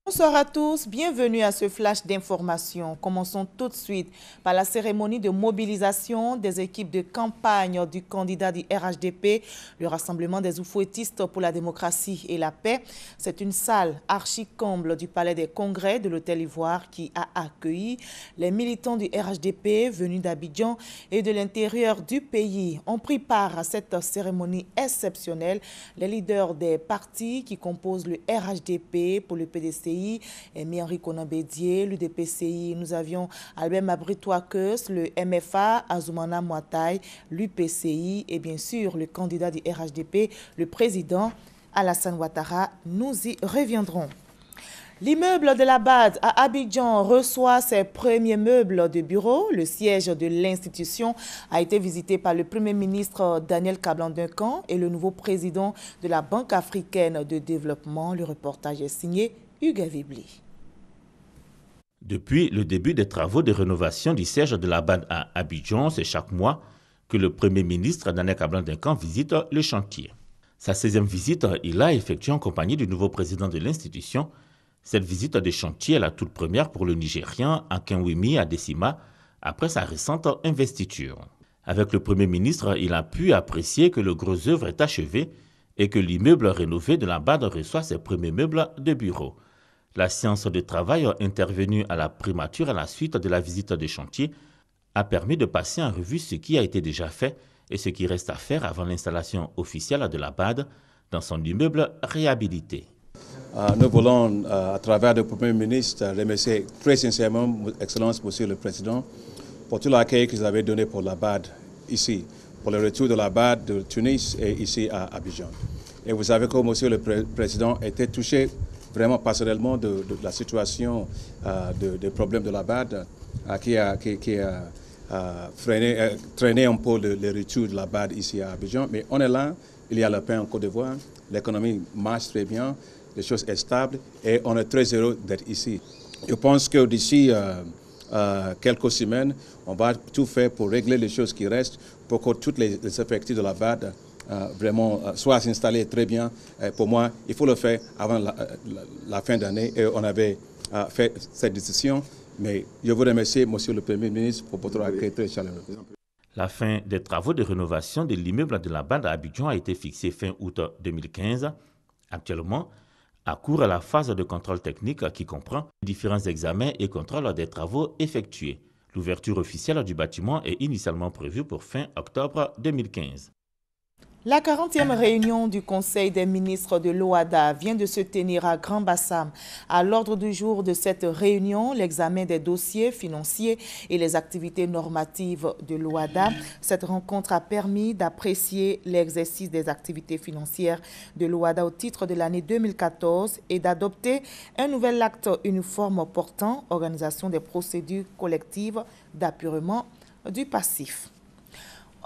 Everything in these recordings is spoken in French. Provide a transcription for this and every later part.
Bonsoir à tous, bienvenue à ce flash d'information. Commençons tout de suite par la cérémonie de mobilisation des équipes de campagne du candidat du RHDP, le Rassemblement des Oufouettistes pour la démocratie et la paix. C'est une salle archi-comble du Palais des Congrès de l'Hôtel Ivoire qui a accueilli les militants du RHDP venus d'Abidjan et de l'intérieur du pays. Ont pris part à cette cérémonie exceptionnelle les leaders des partis qui composent le RHDP pour le PDCI, Henri Konan Bédié, l'UDPCI, nous avions Albert Mabritois-Keus, le MFA, Azoumana Mouataï, l'UPCI et bien sûr le candidat du RHDP, le président Alassane Ouattara. Nous y reviendrons. L'immeuble de la BAD à Abidjan reçoit ses premiers meubles de bureau. Le siège de l'institution a été visité par le Premier ministre Daniel Kablan-Duncan et le nouveau président de la Banque africaine de développement. Le reportage est signé Hugues Vibli. Depuis le début des travaux de rénovation du siège de la BAD à Abidjan, c'est chaque mois que le Premier ministre Daniel Kablan-Duncan visite le chantier. Sa 16e visite, il l'a effectuée en compagnie du nouveau président de l'institution. Cette visite de chantier est la toute première pour le Nigérian Akinwumi Adesima après sa récente investiture. Avec le Premier ministre, il a pu apprécier que le gros œuvre est achevé et que l'immeuble rénové de la BAD reçoit ses premiers meubles de bureau. La séance de travail intervenue à la primature à la suite de la visite de chantier a permis de passer en revue ce qui a été déjà fait et ce qui reste à faire avant l'installation officielle de la BAD dans son immeuble réhabilité. Nous voulons, à travers le Premier ministre, remercier très sincèrement, Excellence, Monsieur le Président, pour tout l'accueil qu'ils avaient donné pour la BAD ici, pour le retour de la BAD de Tunis et ici à Abidjan. Et vous savez que Monsieur le Président était touché vraiment personnellement de la situation, des problèmes de la BAD qui a traîné un peu le retour de la BAD ici à Abidjan. Mais on est là, il y a le pain en Côte d'Ivoire, l'économie marche très bien, les choses sont stables et on est très heureux d'être ici. Je pense que d'ici quelques semaines, on va tout faire pour régler les choses qui restent, pour que tous les effectifs de la BAD vraiment soient installés très bien. Pour moi, il faut le faire avant la fin d'année et on avait fait cette décision. Mais je vous remercie, Monsieur le Premier ministre, pour votre accueil très chaleureux. La fin des travaux de rénovation de l'immeuble de la BAD à Abidjan a été fixée fin août 2015. Actuellement, à court la phase de contrôle technique qui comprend différents examens et contrôles des travaux effectués. L'ouverture officielle du bâtiment est initialement prévue pour fin octobre 2015. La 40e réunion du Conseil des ministres de l'OHADA vient de se tenir à Grand Bassam. À l'ordre du jour de cette réunion, l'examen des dossiers financiers et les activités normatives de l'OHADA. Cette rencontre a permis d'apprécier l'exercice des activités financières de l'OHADA au titre de l'année 2014 et d'adopter un nouvel acte uniforme portant organisation des procédures collectives d'apurement du passif.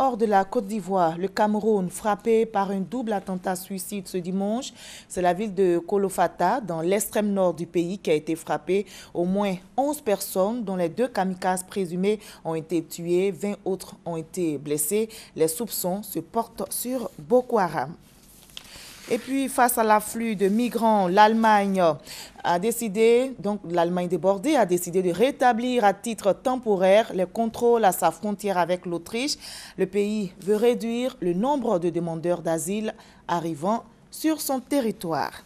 Hors de la Côte d'Ivoire, le Cameroun, frappé par un double attentat suicide ce dimanche, c'est la ville de Kolofata, dans l'extrême nord du pays, qui a été frappée. Au moins 11 personnes, dont les 2 kamikazes présumés, ont été tuées, 20 autres ont été blessés. Les soupçons se portent sur Boko Haram. Et puis, face à l'afflux de migrants, l'Allemagne débordée, a décidé de rétablir à titre temporaire les contrôles à sa frontière avec l'Autriche. Le pays veut réduire le nombre de demandeurs d'asile arrivant sur son territoire.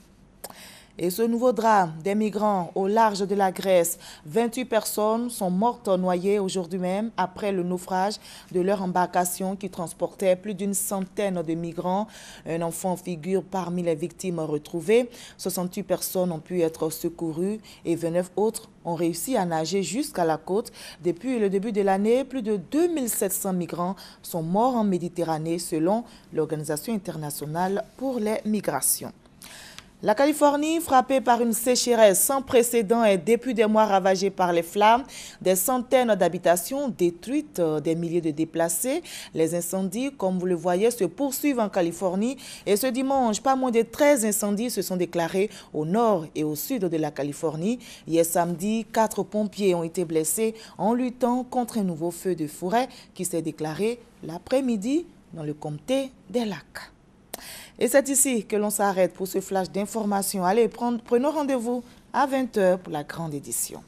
Et ce nouveau drame des migrants au large de la Grèce, 28 personnes sont mortes noyées aujourd'hui même après le naufrage de leur embarcation qui transportait plus d'une centaine de migrants. Un enfant figure parmi les victimes retrouvées. 68 personnes ont pu être secourues et 29 autres ont réussi à nager jusqu'à la côte. Depuis le début de l'année, plus de 2700 migrants sont morts en Méditerranée selon l'Organisation internationale pour les migrations. La Californie, frappée par une sécheresse sans précédent et depuis des mois ravagée par les flammes, des centaines d'habitations détruites, des milliers de déplacés. Les incendies, comme vous le voyez, se poursuivent en Californie. Et ce dimanche, pas moins de 13 incendies se sont déclarés au nord et au sud de la Californie. Hier samedi, 4 pompiers ont été blessés en luttant contre un nouveau feu de forêt qui s'est déclaré l'après-midi dans le comté des Lacs. Et c'est ici que l'on s'arrête pour ce flash d'information. Allez, prenons rendez-vous à 20 h pour la grande édition.